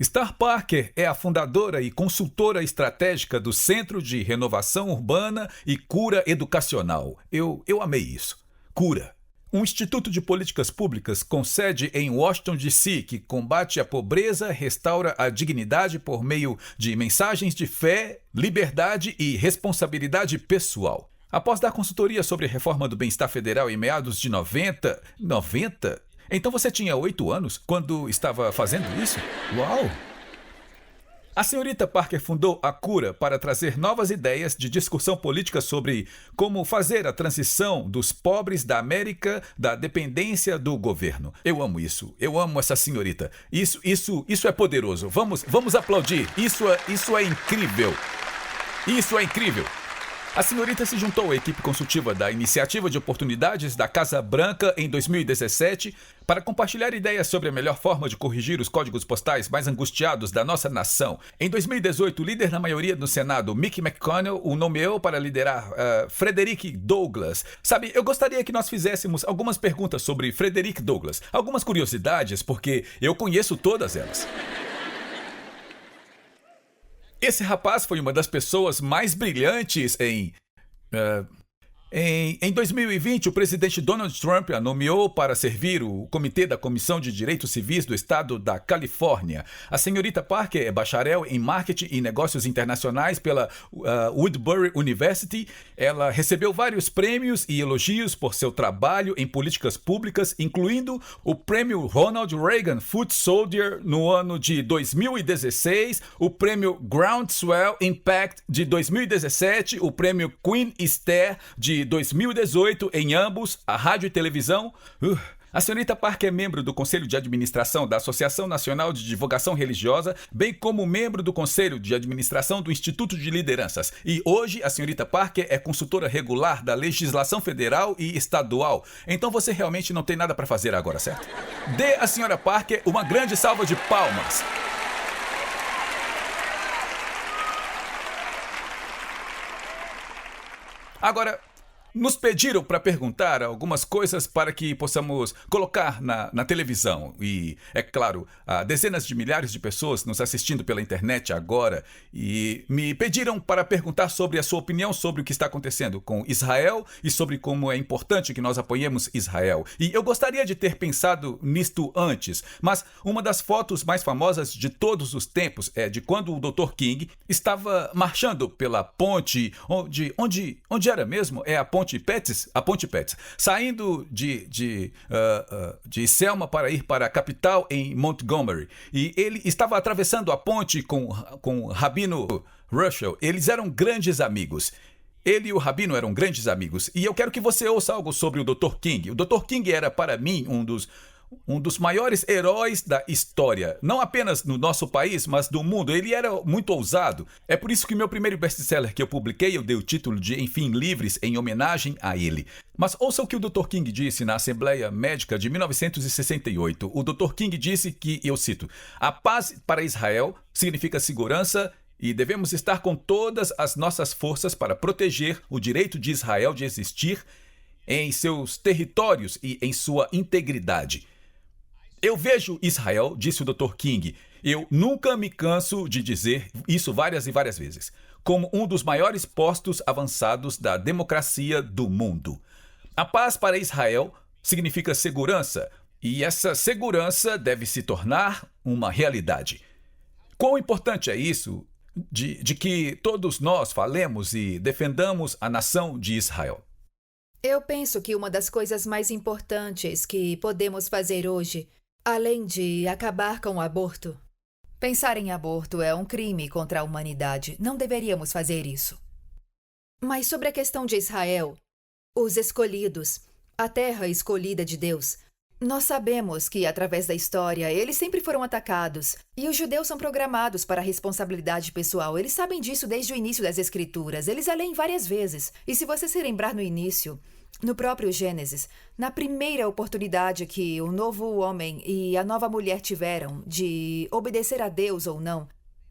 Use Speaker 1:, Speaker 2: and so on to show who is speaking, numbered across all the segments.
Speaker 1: Star Parker é a fundadora e consultora estratégica do Centro de Renovação Urbana e Cura Educacional. Eu amei isso. Cura. Um instituto de políticas públicas com sede em Washington, D.C., que combate a pobreza, restaura a dignidade por meio de mensagens de fé, liberdade e responsabilidade pessoal. Após dar consultoria sobre a reforma do bem-estar federal em meados de 90... 90? Então você tinha 8 anos quando estava fazendo isso? Uau! A senhorita Parker fundou a Cura para trazer novas ideias de discussão política sobre como fazer a transição dos pobres da América da dependência do governo. Eu amo isso. Eu amo essa senhorita. Isso é poderoso. Vamos aplaudir. Isso é incrível. Isso é incrível. A senhorita se juntou à equipe consultiva da Iniciativa de Oportunidades da Casa Branca em 2017 para compartilhar ideias sobre a melhor forma de corrigir os códigos postais mais angustiados da nossa nação. Em 2018, o líder na maioria no Senado, Mitch McConnell, o nomeou para liderar Frederick Douglass. Sabe, eu gostaria que nós fizéssemos algumas perguntas sobre Frederick Douglass. Algumas curiosidades, porque eu conheço todas elas. Esse rapaz foi uma das pessoas mais brilhantes em 2020, o presidente Donald Trump a nomeou para servir o Comitê da Comissão de Direitos Civis do Estado da Califórnia. A senhorita Parker é bacharel em Marketing e Negócios Internacionais pela Woodbury University. Ela recebeu vários prêmios e elogios por seu trabalho em políticas públicas, incluindo o Prêmio Ronald Reagan Foot Soldier no ano de 2016, o Prêmio Groundswell Impact de 2017, o Prêmio Queen Esther de 2018, em ambos, a rádio e televisão. A senhorita Parker é membro do Conselho de Administração da Associação Nacional de Divulgação Religiosa, bem como membro do Conselho de Administração do Instituto de Lideranças. E hoje a senhorita Parker é consultora regular da legislação federal e estadual. Então você realmente não tem nada para fazer agora, certo? Dê à senhora Parker uma grande salva de palmas. Agora, nos pediram para perguntar algumas coisas para que possamos colocar na televisão. E, é claro, há dezenas de milhares de pessoas nos assistindo pela internet agora. E me pediram para perguntar sobre a sua opinião sobre o que está acontecendo com Israel e sobre como é importante que nós apoiemos Israel. E eu gostaria de ter pensado nisto antes, mas uma das fotos mais famosas de todos os tempos é de quando o Dr. King estava marchando pela ponte, onde era mesmo? É a Ponte Pettis, saindo de Selma para ir para a capital em Montgomery. E ele estava atravessando a ponte com o Rabino Russell. Eles eram grandes amigos. Ele e o Rabino eram grandes amigos. E eu quero que você ouça algo sobre o Dr. King. O Dr. King era, para mim, um dos maiores heróis da história, não apenas no nosso país, mas do mundo. Ele era muito ousado. É por isso que meu primeiro best-seller que eu publiquei, eu dei o título de Enfim Livres, em homenagem a ele. Mas ouça o que o Dr. King disse na Assembleia Médica de 1968. O Dr. King disse que, eu cito, a paz para Israel significa segurança e devemos estar com todas as nossas forças para proteger o direito de Israel de existir em seus territórios e em sua integridade. Eu vejo Israel, disse o Dr. King, eu nunca me canso de dizer isso várias e várias vezes, como um dos maiores postos avançados da democracia do mundo. A paz para Israel significa segurança, e essa segurança deve se tornar uma realidade. Quão importante é isso de que todos nós falemos e defendamos a nação de Israel?
Speaker 2: Eu penso que uma das coisas mais importantes que podemos fazer hoje, além de acabar com o aborto, pensar em aborto é um crime contra a humanidade. Não deveríamos fazer isso. Mas sobre a questão de Israel, os escolhidos, a terra escolhida de Deus, nós sabemos que, através da história, eles sempre foram atacados. E os judeus são programados para a responsabilidade pessoal. Eles sabem disso desde o início das Escrituras. Eles a leem várias vezes. E se você se lembrar no início, no próprio Gênesis, na primeira oportunidade que o novo homem e a nova mulher tiveram de obedecer a Deus ou não,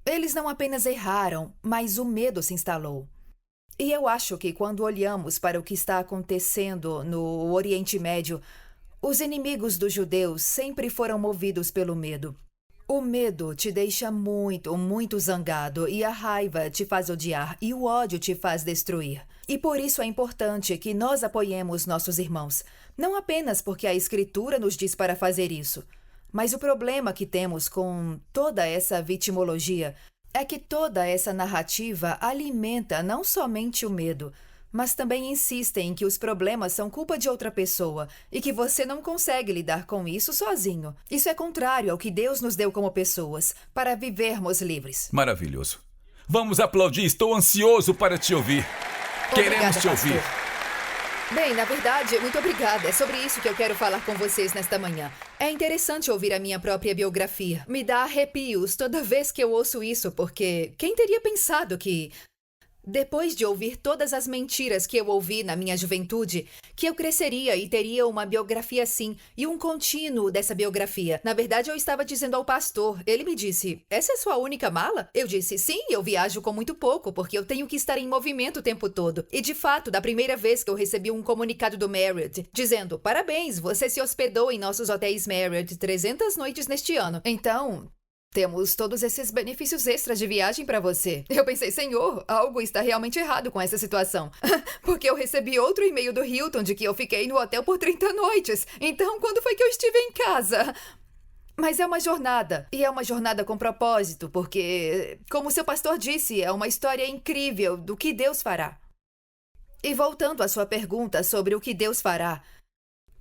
Speaker 2: eles não apenas erraram, mas o medo se instalou. E eu acho que quando olhamos para o que está acontecendo no Oriente Médio, os inimigos dos judeus sempre foram movidos pelo medo. O medo te deixa muito, muito zangado e a raiva te faz odiar e o ódio te faz destruir. E por isso é importante que nós apoiemos nossos irmãos, não apenas porque a Escritura nos diz para fazer isso, mas o problema que temos com toda essa vitimologia é que toda essa narrativa alimenta não somente o medo, mas também insistem em que os problemas são culpa de outra pessoa e que você não consegue lidar com isso sozinho. Isso é contrário ao que Deus nos deu como pessoas, para vivermos livres.
Speaker 1: Maravilhoso. Vamos aplaudir, estou ansioso para te ouvir. Queremos
Speaker 2: Obrigada,
Speaker 1: te ouvir.
Speaker 2: pastor. Bem, na verdade, muito obrigada. É sobre isso que eu quero falar com vocês nesta manhã. É interessante ouvir a minha própria biografia. Me dá arrepios toda vez que eu ouço isso, porque quem teria pensado que, depois de ouvir todas as mentiras que eu ouvi na minha juventude, que eu cresceria e teria uma biografia assim, e um contínuo dessa biografia. Na verdade, eu estava dizendo ao pastor, ele me disse, essa é sua única mala? Eu disse, sim, eu viajo com muito pouco, porque eu tenho que estar em movimento o tempo todo. E de fato, da primeira vez que eu recebi um comunicado do Marriott, dizendo, parabéns, você se hospedou em nossos hotéis Marriott 300 noites neste ano. Então, temos todos esses benefícios extras de viagem para você. Eu pensei, Senhor, algo está realmente errado com essa situação. Porque eu recebi outro e-mail do Hilton de que eu fiquei no hotel por 30 noites. Então, quando foi que eu estive em casa? Mas é uma jornada. E é uma jornada com propósito, porque, como seu pastor disse, é uma história incrível do que Deus fará. E voltando à sua pergunta sobre o que Deus fará,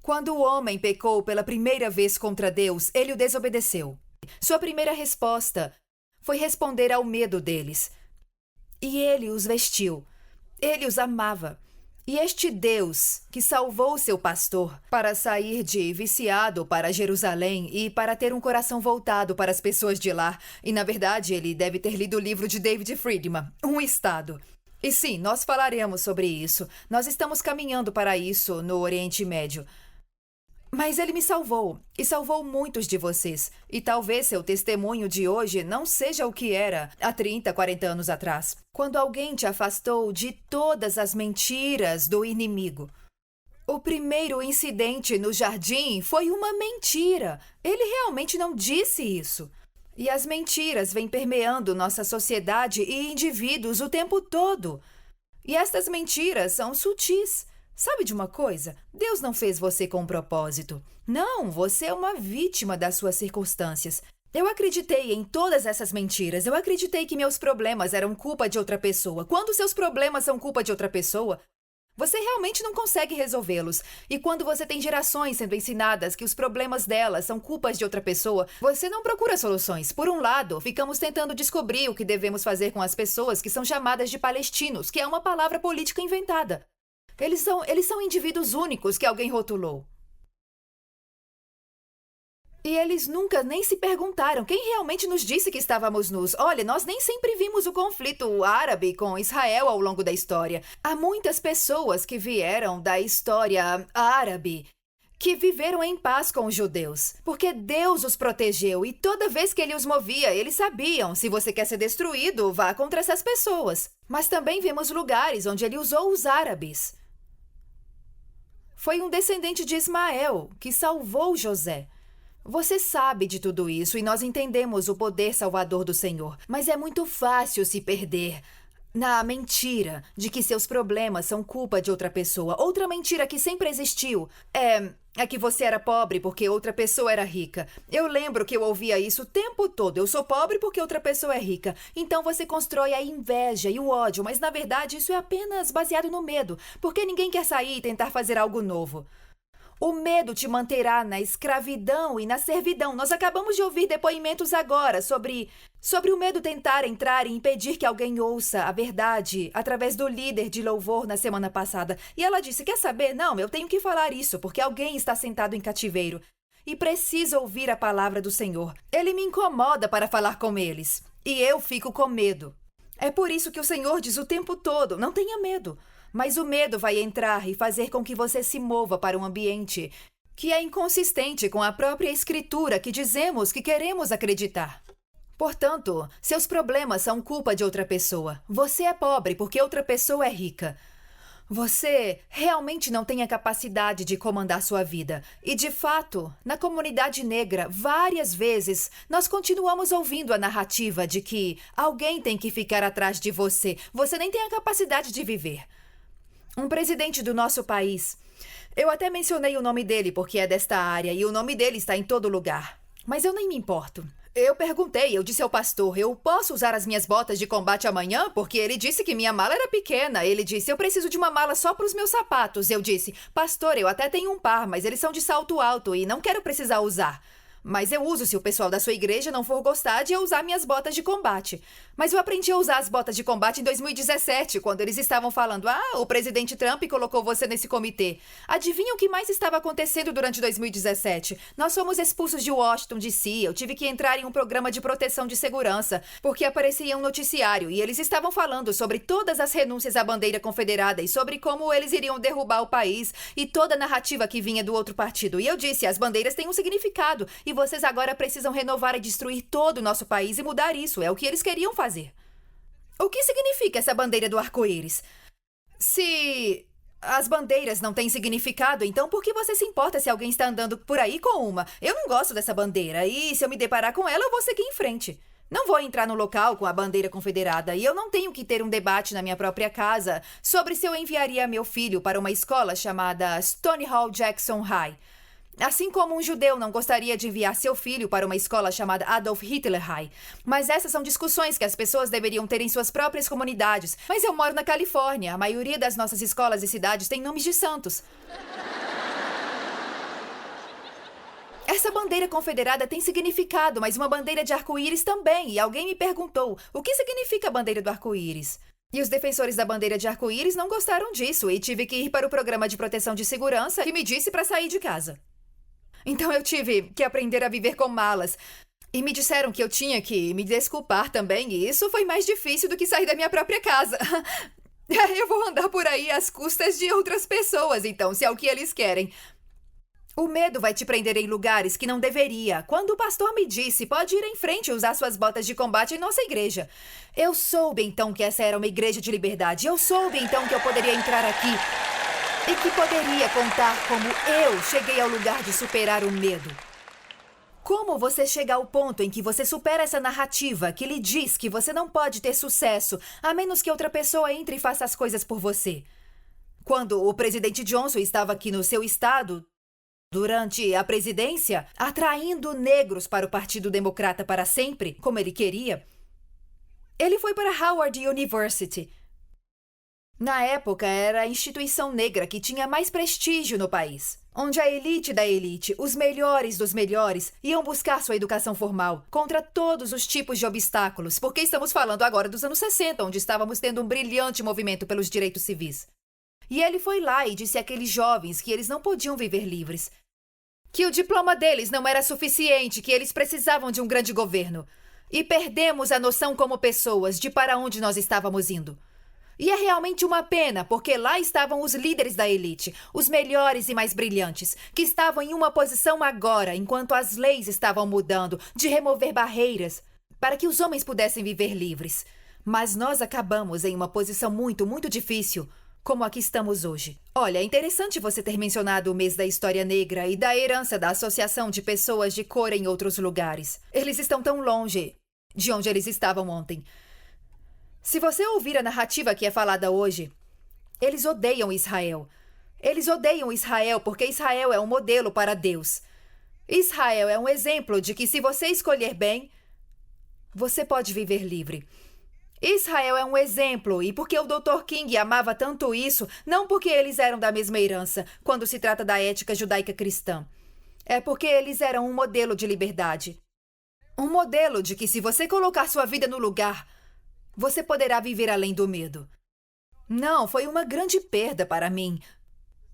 Speaker 2: quando o homem pecou pela primeira vez contra Deus, ele o desobedeceu. Sua primeira resposta foi responder ao medo deles. E ele os vestiu. Ele os amava. E este Deus, que salvou seu pastor para sair de viciado para Jerusalém e para ter um coração voltado para as pessoas de lá, e na verdade ele deve ter lido o livro de David Friedman, Um Estado. E sim, nós falaremos sobre isso. Nós estamos caminhando para isso no Oriente Médio. Mas ele me salvou, e salvou muitos de vocês. E talvez seu testemunho de hoje não seja o que era há 30, 40 anos atrás, quando alguém te afastou de todas as mentiras do inimigo. O primeiro incidente no jardim foi uma mentira. Ele realmente não disse isso. E as mentiras vêm permeando nossa sociedade e indivíduos o tempo todo. E estas mentiras são sutis. Sabe de uma coisa? Deus não fez você com um propósito. Não, você é uma vítima das suas circunstâncias. Eu acreditei em todas essas mentiras. Eu acreditei que meus problemas eram culpa de outra pessoa. Quando seus problemas são culpa de outra pessoa, você realmente não consegue resolvê-los. E quando você tem gerações sendo ensinadas que os problemas delas são culpas de outra pessoa, você não procura soluções. Por um lado, ficamos tentando descobrir o que devemos fazer com as pessoas que são chamadas de palestinos, que é uma palavra política inventada. Eles são indivíduos únicos que alguém rotulou. E eles nunca nem se perguntaram quem realmente nos disse que estávamos nus. Olha, nós nem sempre vimos o conflito árabe com Israel ao longo da história. Há muitas pessoas que vieram da história árabe que viveram em paz com os judeus, porque Deus os protegeu e toda vez que ele os movia, eles sabiam, se você quer ser destruído, vá contra essas pessoas. Mas também vemos lugares onde ele usou os árabes. Foi um descendente de Ismael que salvou José. Você sabe de tudo isso e nós entendemos o poder salvador do Senhor, mas é muito fácil se perder na mentira de que seus problemas são culpa de outra pessoa. Outra mentira que sempre existiu é que você era pobre porque outra pessoa era rica. Eu lembro que eu ouvia isso o tempo todo. Eu sou pobre porque outra pessoa é rica. Então você constrói a inveja e o ódio, mas na verdade isso é apenas baseado no medo, porque ninguém quer sair e tentar fazer algo novo. O medo te manterá na escravidão e na servidão. Nós acabamos de ouvir depoimentos agora sobre o medo tentar entrar e impedir que alguém ouça a verdade através do líder de louvor na semana passada. E ela disse, quer saber? Não, eu tenho que falar isso, porque alguém está sentado em cativeiro e precisa ouvir a palavra do Senhor. Ele me incomoda para falar com eles e eu fico com medo. É por isso que o Senhor diz o tempo todo, não tenha medo. Mas o medo vai entrar e fazer com que você se mova para um ambiente que é inconsistente com a própria escritura que dizemos que queremos acreditar. Portanto, seus problemas são culpa de outra pessoa. Você é pobre porque outra pessoa é rica. Você realmente não tem a capacidade de comandar sua vida. E, de fato, na comunidade negra, várias vezes, nós continuamos ouvindo a narrativa de que alguém tem que ficar atrás de você. Você nem tem a capacidade de viver. Um presidente do nosso país. Eu até mencionei o nome dele porque é desta área e o nome dele está em todo lugar. Mas eu nem me importo. Eu disse ao pastor, eu posso usar as minhas botas de combate amanhã? Porque ele disse que minha mala era pequena. Ele disse, eu preciso de uma mala só para os meus sapatos. Eu disse, pastor, eu até tenho um par, mas eles são de salto alto e não quero precisar usar. Mas eu uso se o pessoal da sua igreja não for gostar de eu usar minhas botas de combate. Mas eu aprendi a usar as botas de combate em 2017, quando eles estavam falando, o presidente Trump colocou você nesse comitê. Adivinha o que mais estava acontecendo durante 2017? Nós fomos expulsos de Washington, D.C. Eu tive que entrar em um programa de proteção de segurança, porque aparecia um noticiário e eles estavam falando sobre todas as renúncias à bandeira confederada e sobre como eles iriam derrubar o país e toda a narrativa que vinha do outro partido. E eu disse, as bandeiras têm um significado e vocês agora precisam renovar e destruir todo o nosso país e mudar isso. É o que eles queriam fazer. O que significa essa bandeira do arco-íris? Se as bandeiras não têm significado, então por que você se importa se alguém está andando por aí com uma? Eu não gosto dessa bandeira e se eu me deparar com ela, eu vou seguir em frente. Não vou entrar no local com a bandeira confederada e eu não tenho que ter um debate na minha própria casa sobre se eu enviaria meu filho para uma escola chamada Stonewall Jackson High. Assim como um judeu não gostaria de enviar seu filho para uma escola chamada Adolf Hitler High. Mas essas são discussões que as pessoas deveriam ter em suas próprias comunidades. Mas eu moro na Califórnia. A maioria das nossas escolas e cidades tem nomes de santos. Essa bandeira confederada tem significado, mas uma bandeira de arco-íris também. E alguém me perguntou, o que significa a bandeira do arco-íris? E os defensores da bandeira de arco-íris não gostaram disso e tive que ir para o programa de proteção de segurança que me disse para sair de casa. Então eu tive que aprender a viver com malas. E me disseram que eu tinha que me desculpar também, e isso foi mais difícil do que sair da minha própria casa. Eu vou andar por aí às custas de outras pessoas, então, se é o que eles querem. O medo vai te prender em lugares que não deveria. Quando o pastor me disse, pode ir em frente e usar suas botas de combate em nossa igreja. Eu soube então que essa era uma igreja de liberdade. Eu soube então que eu poderia entrar aqui e que poderia contar como eu cheguei ao lugar de superar o medo. Como você chega ao ponto em que você supera essa narrativa que lhe diz que você não pode ter sucesso a menos que outra pessoa entre e faça as coisas por você? Quando o presidente Johnson estava aqui no seu estado, durante a presidência, atraindo negros para o Partido Democrata para sempre, como ele queria, ele foi para Howard University. Na época, era a instituição negra que tinha mais prestígio no país, onde a elite da elite, os melhores dos melhores, iam buscar sua educação formal contra todos os tipos de obstáculos, porque estamos falando agora dos anos 60, onde estávamos tendo um brilhante movimento pelos direitos civis. E ele foi lá e disse àqueles jovens que eles não podiam viver livres, que o diploma deles não era suficiente, que eles precisavam de um grande governo. E perdemos a noção como pessoas de para onde nós estávamos indo. E é realmente uma pena, porque lá estavam os líderes da elite, os melhores e mais brilhantes, que estavam em uma posição agora, enquanto as leis estavam mudando, de remover barreiras, para que os homens pudessem viver livres. Mas nós acabamos em uma posição muito, muito difícil, como a que estamos hoje. Olha, é interessante você ter mencionado o mês da história negra e da herança da associação de pessoas de cor em outros lugares. Eles estão tão longe de onde eles estavam ontem. Se você ouvir a narrativa que é falada hoje, eles odeiam Israel. Eles odeiam Israel porque Israel é um modelo para Deus. Israel é um exemplo de que se você escolher bem, você pode viver livre. Israel é um exemplo, e porque o Dr. King amava tanto isso, não porque eles eram da mesma herança, quando se trata da ética judaica cristã. É porque eles eram um modelo de liberdade. Um modelo de que se você colocar sua vida no lugar, você poderá viver além do medo. Não, foi uma grande perda para mim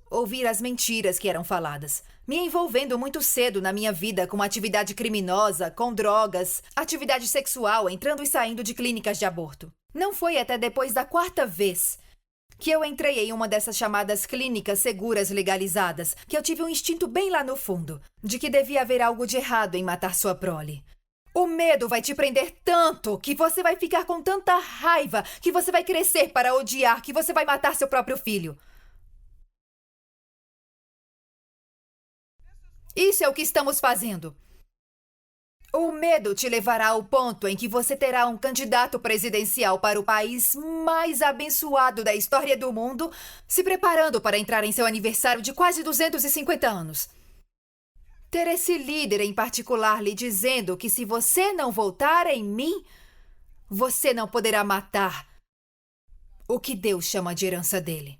Speaker 2: ouvir as mentiras que eram faladas, me envolvendo muito cedo na minha vida com atividade criminosa, com drogas, atividade sexual, entrando e saindo de clínicas de aborto. Não foi até depois da 4ª vez que eu entrei em uma dessas chamadas clínicas seguras legalizadas que eu tive um instinto bem lá no fundo de que devia haver algo de errado em matar sua prole. O medo vai te prender tanto que você vai ficar com tanta raiva que você vai crescer para odiar, que você vai matar seu próprio filho. Isso é o que estamos fazendo. O medo te levará ao ponto em que você terá um candidato presidencial para o país mais abençoado da história do mundo, se preparando para entrar em seu aniversário de quase 250 anos. Ter esse líder em particular lhe dizendo que se você não voltar em mim, você não poderá matar o que Deus chama de herança dele.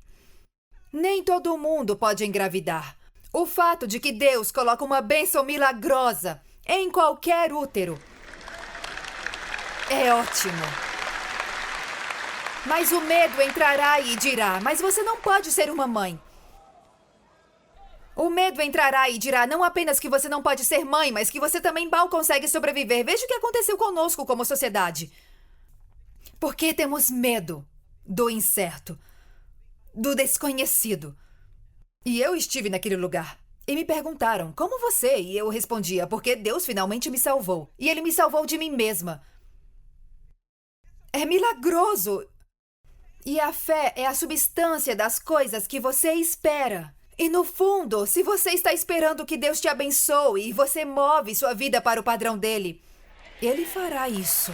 Speaker 2: Nem todo mundo pode engravidar. O fato de que Deus coloca uma bênção milagrosa em qualquer útero é ótimo. Mas o medo entrará e dirá, mas você não pode ser uma mãe. O medo entrará e dirá não apenas que você não pode ser mãe, mas que você também mal consegue sobreviver. Veja o que aconteceu conosco como sociedade. Porque temos medo do incerto, do desconhecido. E eu estive naquele lugar. E me perguntaram, como você? E eu respondia, porque Deus finalmente me salvou. E Ele me salvou de mim mesma. É milagroso. E a fé é a substância das coisas que você espera. E no fundo, se você está esperando que Deus te abençoe e você move sua vida para o padrão dele, Ele fará isso.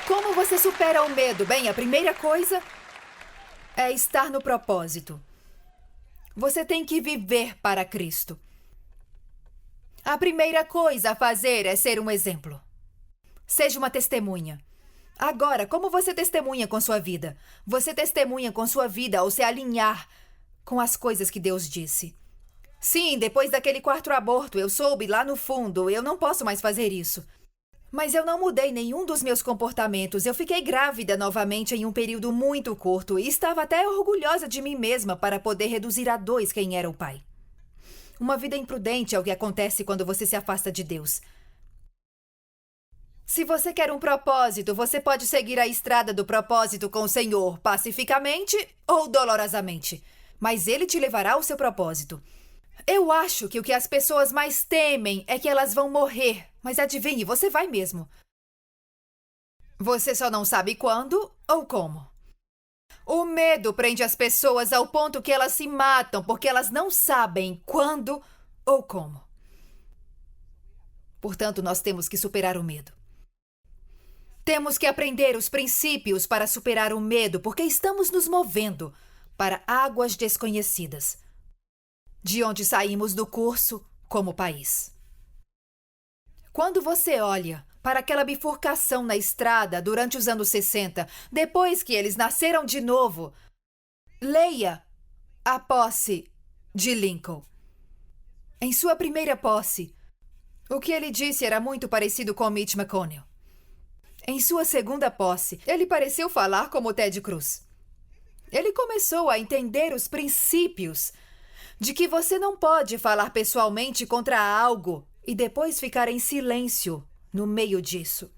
Speaker 2: Como você supera o medo? Bem, a primeira coisa é estar no propósito. Você tem que viver para Cristo. A primeira coisa a fazer é ser um exemplo. Seja uma testemunha. Agora, como você testemunha com sua vida? Você testemunha com sua vida ao se alinhar com as coisas que Deus disse. Sim, depois daquele quarto aborto, eu soube lá no fundo, eu não posso mais fazer isso. Mas eu não mudei nenhum dos meus comportamentos. Eu fiquei grávida novamente em um período muito curto e estava até orgulhosa de mim mesma para poder reduzir a 2 quem era o pai. Uma vida imprudente é o que acontece quando você se afasta de Deus. Se você quer um propósito, você pode seguir a estrada do propósito com o Senhor pacificamente ou dolorosamente. Mas Ele te levará ao seu propósito. Eu acho que o que as pessoas mais temem é que elas vão morrer. Mas adivinhe, você vai mesmo. Você só não sabe quando ou como. O medo prende as pessoas ao ponto que elas se matam porque elas não sabem quando ou como. Portanto, nós temos que superar o medo. Temos que aprender os princípios para superar o medo, porque estamos nos movendo para águas desconhecidas, de onde saímos do curso como país. Quando você olha para aquela bifurcação na estrada durante os anos 60, depois que eles nasceram de novo, leia a posse de Lincoln. Em sua primeira posse, o que ele disse era muito parecido com Mitch McConnell. Em sua segunda posse, ele pareceu falar como Ted Cruz. Ele começou a entender os princípios de que você não pode falar pessoalmente contra algo e depois ficar em silêncio no meio disso.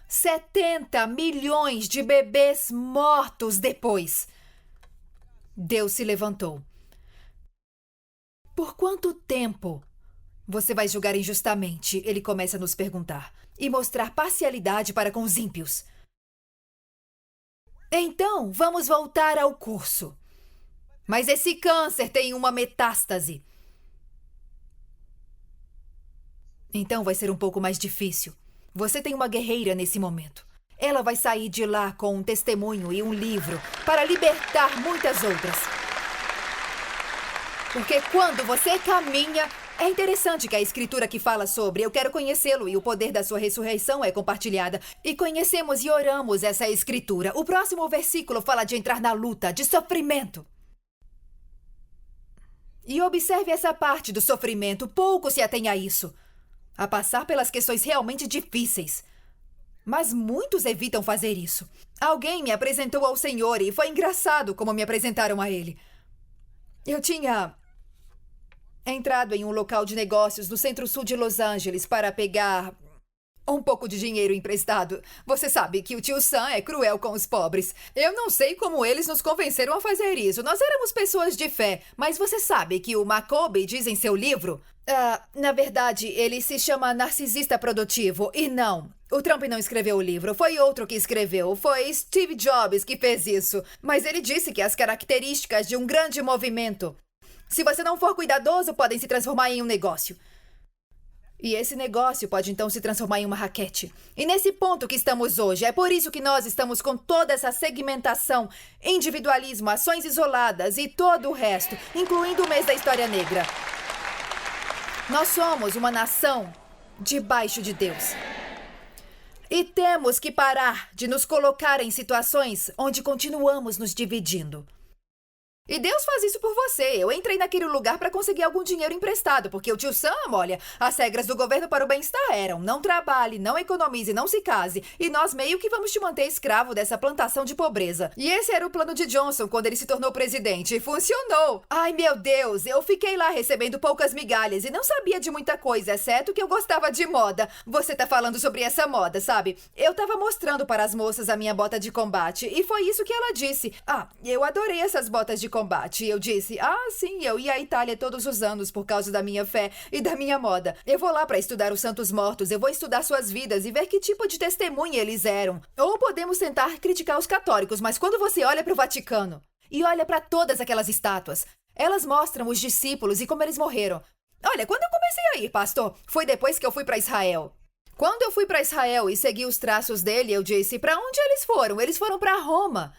Speaker 2: 70 milhões de bebês mortos depois. Deus se levantou. Por quanto tempo você vai julgar injustamente? Ele começa a nos perguntar. E mostrar parcialidade para com os ímpios. Então, vamos voltar ao curso. Mas esse câncer tem uma metástase. Então vai ser um pouco mais difícil. Você tem uma guerreira nesse momento. Ela vai sair de lá com um testemunho e um livro para libertar muitas outras. Porque quando você caminha, é interessante que a escritura que fala sobre eu quero conhecê-lo e o poder da sua ressurreição é compartilhada. E conhecemos e oramos essa escritura. O próximo versículo fala de entrar na luta, de sofrimento. E observe essa parte do sofrimento. Pouco se atém a isso. A passar pelas questões realmente difíceis. Mas muitos evitam fazer isso. Alguém me apresentou ao Senhor e foi engraçado como me apresentaram a Ele. Eu tinha entrado em um local de negócios no centro-sul de Los Angeles para pegar Um pouco de dinheiro emprestado. Você sabe que o tio Sam é cruel com os pobres. Eu não sei como eles nos convenceram a fazer isso. Nós éramos pessoas de fé. Mas você sabe que o Maccabee diz em seu livro... na verdade, ele se chama Narcisista Produtivo. E não, o Trump não escreveu o livro. Foi outro que escreveu. Foi Steve Jobs que fez isso. Mas ele disse que as características de um grande movimento, se você não for cuidadoso, podem se transformar em um negócio. E esse negócio pode então se transformar em uma raquete. E nesse ponto que estamos hoje, é por isso que nós estamos com toda essa segmentação, individualismo, ações isoladas e todo o resto, incluindo o mês da História Negra. Nós somos uma nação debaixo de Deus. E temos que parar de nos colocar em situações onde continuamos nos dividindo. E Deus faz isso por você. Eu entrei naquele lugar para conseguir algum dinheiro emprestado, porque o tio Sam, olha, as regras do governo para o bem-estar eram: não trabalhe, não economize, não se case. E nós meio que vamos te manter escravo dessa plantação de pobreza. E esse era o plano de Johnson quando ele se tornou presidente. E funcionou. Ai, meu Deus, eu fiquei lá recebendo poucas migalhas e não sabia de muita coisa, exceto que eu gostava de moda. Você tá falando sobre essa moda, sabe? Eu tava mostrando para as moças a minha bota de combate e foi isso que ela disse. Eu adorei essas botas de combate. Eu disse, sim, eu ia à Itália todos os anos por causa da minha fé e da minha moda. Eu vou lá para estudar os santos mortos, eu vou estudar suas vidas e ver que tipo de testemunha eles eram. Ou podemos tentar criticar os católicos, mas quando você olha para o Vaticano e olha para todas aquelas estátuas, elas mostram os discípulos e como eles morreram. Olha, quando eu comecei a ir, pastor, foi depois que eu fui para Israel. Quando eu fui para Israel e segui os traços dele, eu disse, para onde eles foram? Eles foram para Roma,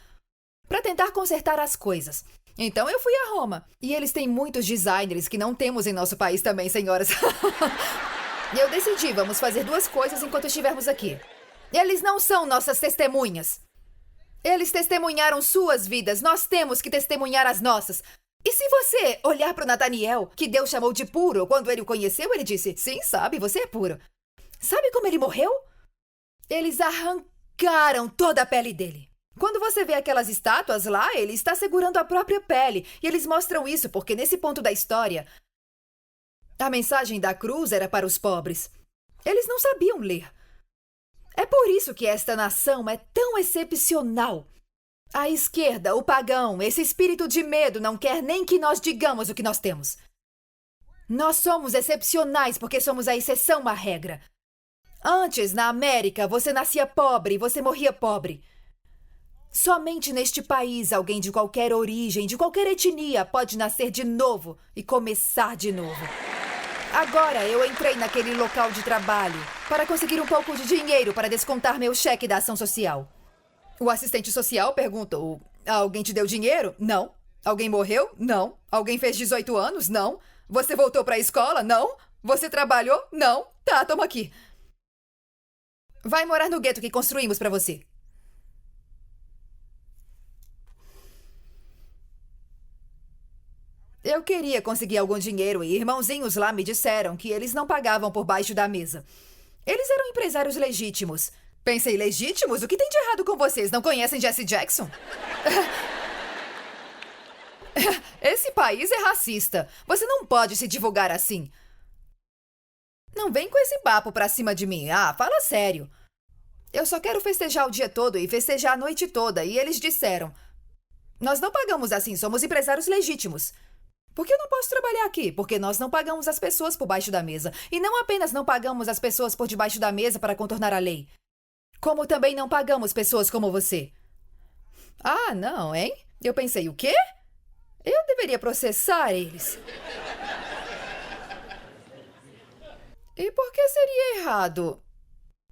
Speaker 2: para tentar consertar as coisas. Então eu fui a Roma. E eles têm muitos designers que não temos em nosso país também, senhoras. E eu decidi, vamos fazer duas coisas enquanto estivermos aqui. Eles não são nossas testemunhas. Eles testemunharam suas vidas, nós temos que testemunhar as nossas. E se você olhar para o Nataniel, que Deus chamou de puro, quando ele o conheceu, ele disse, sim, sabe, você é puro. Sabe como ele morreu? Eles arrancaram toda a pele dele. Quando você vê aquelas estátuas lá, ele está segurando a própria pele. E eles mostram isso porque nesse ponto da história, a mensagem da cruz era para os pobres. Eles não sabiam ler. É por isso que esta nação é tão excepcional. A esquerda, o pagão, esse espírito de medo não quer nem que nós digamos o que nós temos. Nós somos excepcionais porque somos a exceção à regra. Antes, na América, você nascia pobre e você morria pobre. Somente neste país, alguém de qualquer origem, de qualquer etnia, pode nascer de novo e começar de novo. Agora eu entrei naquele local de trabalho para conseguir um pouco de dinheiro para descontar meu cheque da ação social. O assistente social perguntou, alguém te deu dinheiro? Não. Alguém morreu? Não. Alguém fez 18 anos? Não. Você voltou para a escola? Não. Você trabalhou? Não. Tá, toma aqui. Vai morar no gueto que construímos para você. Eu queria conseguir algum dinheiro e irmãozinhos lá me disseram que eles não pagavam por baixo da mesa. Eles eram empresários legítimos. Pensei, legítimos? O que tem de errado com vocês? Não conhecem Jesse Jackson? Esse país é racista. Você não pode se divulgar assim. Não vem com esse papo pra cima de mim. Fala sério. Eu só quero festejar o dia todo e festejar a noite toda. E eles disseram, nós não pagamos assim, somos empresários legítimos. Por que eu não posso trabalhar aqui? Porque nós não pagamos as pessoas por baixo da mesa. E não apenas não pagamos as pessoas por debaixo da mesa para contornar a lei. Como também não pagamos pessoas como você. Não, hein? Eu pensei, o quê? Eu deveria processar eles. E por que seria errado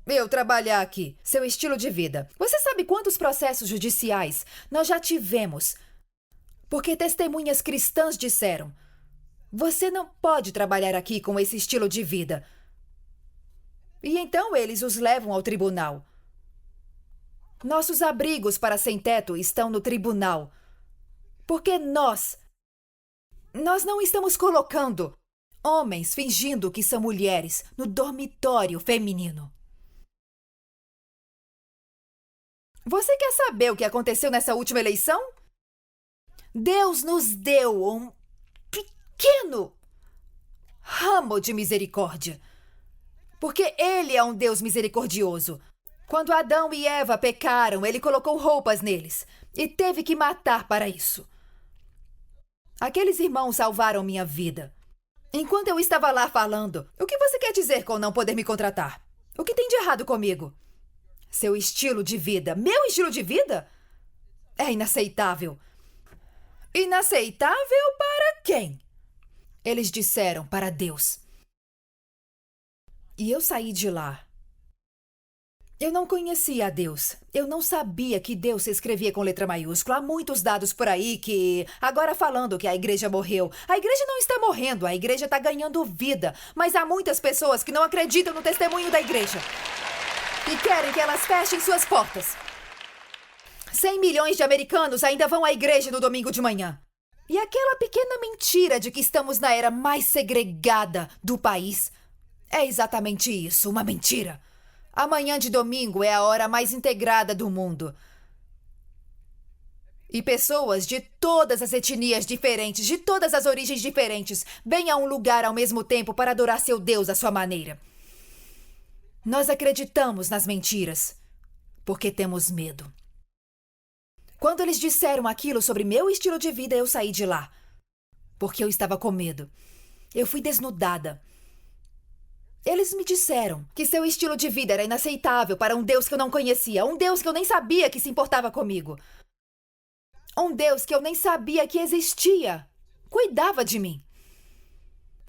Speaker 2: eu trabalhar aqui? Seu estilo de vida. Você sabe quantos processos judiciais nós já tivemos? Porque testemunhas cristãs disseram, você não pode trabalhar aqui com esse estilo de vida. E então eles os levam ao tribunal. Nossos abrigos para sem-teto estão no tribunal. Porque nós não estamos colocando homens fingindo que são mulheres no dormitório feminino. Você quer saber o que aconteceu nessa última eleição? Deus nos deu um pequeno ramo de misericórdia. Porque Ele é um Deus misericordioso. Quando Adão e Eva pecaram, Ele colocou roupas neles e teve que matar para isso. Aqueles irmãos salvaram minha vida. Enquanto eu estava lá falando, o que você quer dizer com não poder me contratar? O que tem de errado comigo? Seu estilo de vida. Meu estilo de vida? É inaceitável. Inaceitável para quem? Eles disseram para Deus. E eu saí de lá. Eu não conhecia a Deus. Eu não sabia que Deus se escrevia com letra maiúscula. Há muitos dados por aí que... Agora falando que a igreja morreu. A igreja não está morrendo, a igreja está ganhando vida. Mas há muitas pessoas que não acreditam no testemunho da igreja. E querem que elas fechem suas portas. 100 milhões de americanos ainda vão à igreja no domingo de manhã. E aquela pequena mentira de que estamos na era mais segregada do país é exatamente isso, uma mentira. Amanhã de domingo é a hora mais integrada do mundo. E pessoas de todas as etnias diferentes, de todas as origens diferentes, vêm a um lugar ao mesmo tempo para adorar seu Deus à sua maneira. Nós acreditamos nas mentiras, porque temos medo. Quando eles disseram aquilo sobre meu estilo de vida, eu saí de lá. Porque eu estava com medo. Eu fui desnudada. Eles me disseram que seu estilo de vida era inaceitável para um Deus que eu não conhecia, um Deus que eu nem sabia que se importava comigo. Um Deus que eu nem sabia que existia. Cuidava de mim.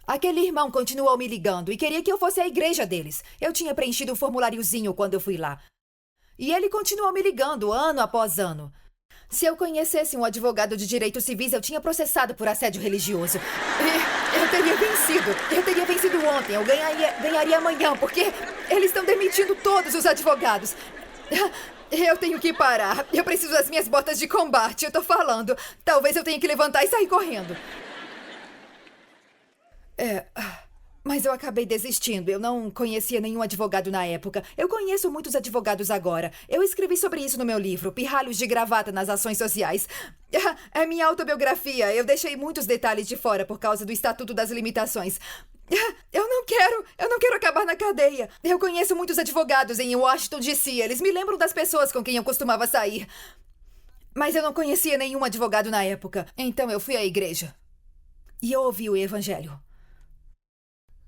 Speaker 2: Aquele irmão continuou me ligando e queria que eu fosse à igreja deles. Eu tinha preenchido um formuláriozinho quando eu fui lá. E ele continuou me ligando ano após ano. Se eu conhecesse um advogado de direitos civis, eu tinha processado por assédio religioso. E eu teria vencido. Eu teria vencido ontem. Eu ganharia amanhã, porque eles estão demitindo todos os advogados. Eu tenho que parar. Eu preciso das minhas botas de combate. Eu tô falando. Talvez eu tenha que levantar e sair correndo. Mas eu acabei desistindo. Eu não conhecia nenhum advogado na época. Eu conheço muitos advogados agora. Eu escrevi sobre isso no meu livro, Pirralhos de Gravata nas Ações Sociais. É minha autobiografia. Eu deixei muitos detalhes de fora por causa do Estatuto das Limitações. Eu não quero acabar na cadeia. Eu conheço muitos advogados em Washington, D.C. Eles me lembram das pessoas com quem eu costumava sair. Mas eu não conhecia nenhum advogado na época. Então eu fui à igreja. E eu ouvi o evangelho.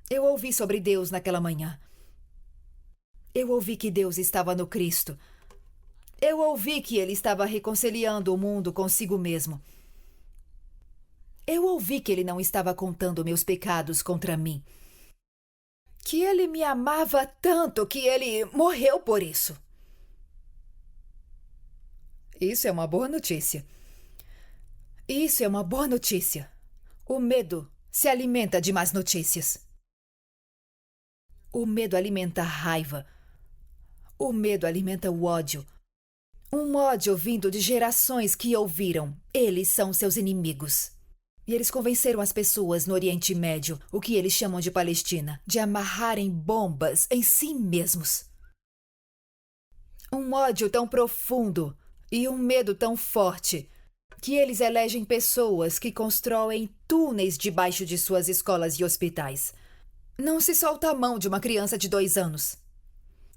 Speaker 2: Eu ouvi sobre Deus naquela manhã. Eu ouvi que Deus estava no Cristo. Eu ouvi que Ele estava reconciliando o mundo consigo mesmo. Eu ouvi que Ele não estava contando meus pecados contra mim. Que Ele me amava tanto que Ele morreu por isso. Isso é uma boa notícia. Isso é uma boa notícia. O medo se alimenta de más notícias. O medo alimenta a raiva. O medo alimenta o ódio. Um ódio vindo de gerações que ouviram. Eles são seus inimigos. E eles convenceram as pessoas no Oriente Médio, o que eles chamam de Palestina, de amarrarem bombas em si mesmos. Um ódio tão profundo e um medo tão forte que eles elegem pessoas que constroem túneis debaixo de suas escolas e hospitais. Não se solta a mão de uma criança de 2 anos.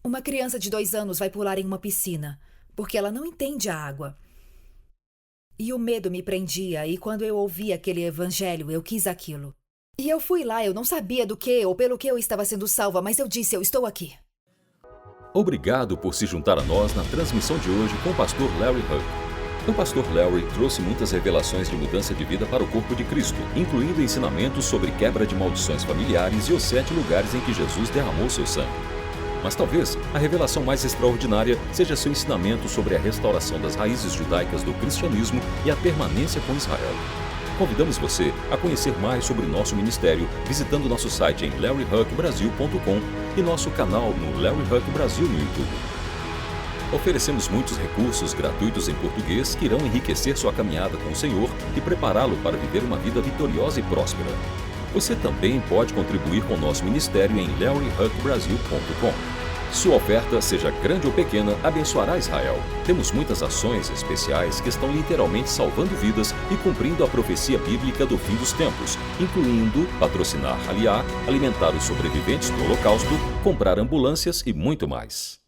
Speaker 2: Uma criança de 2 anos vai pular em uma piscina, porque ela não entende a água. E o medo me prendia, e quando eu ouvi aquele evangelho, eu quis aquilo. E eu fui lá, eu não sabia do que ou pelo que eu estava sendo salva, mas eu disse, eu estou aqui.
Speaker 3: Obrigado por se juntar a nós na transmissão de hoje com o pastor Larry Hug. O pastor Larry trouxe muitas revelações de mudança de vida para o corpo de Cristo, incluindo ensinamentos sobre quebra de maldições familiares e os 7 lugares em que Jesus derramou seu sangue. Mas talvez a revelação mais extraordinária seja seu ensinamento sobre a restauração das raízes judaicas do cristianismo e a permanência com Israel. Convidamos você a conhecer mais sobre o nosso ministério visitando nosso site em larryhugbrasil.com e nosso canal no Larry Hug Brasil no YouTube. Oferecemos muitos recursos gratuitos em português que irão enriquecer sua caminhada com o Senhor e prepará-lo para viver uma vida vitoriosa e próspera. Você também pode contribuir com o nosso ministério em larryhugbrasil.com. Sua oferta, seja grande ou pequena, abençoará Israel. Temos muitas ações especiais que estão literalmente salvando vidas e cumprindo a profecia bíblica do fim dos tempos, incluindo patrocinar Aliá, alimentar os sobreviventes do Holocausto, comprar ambulâncias e muito mais.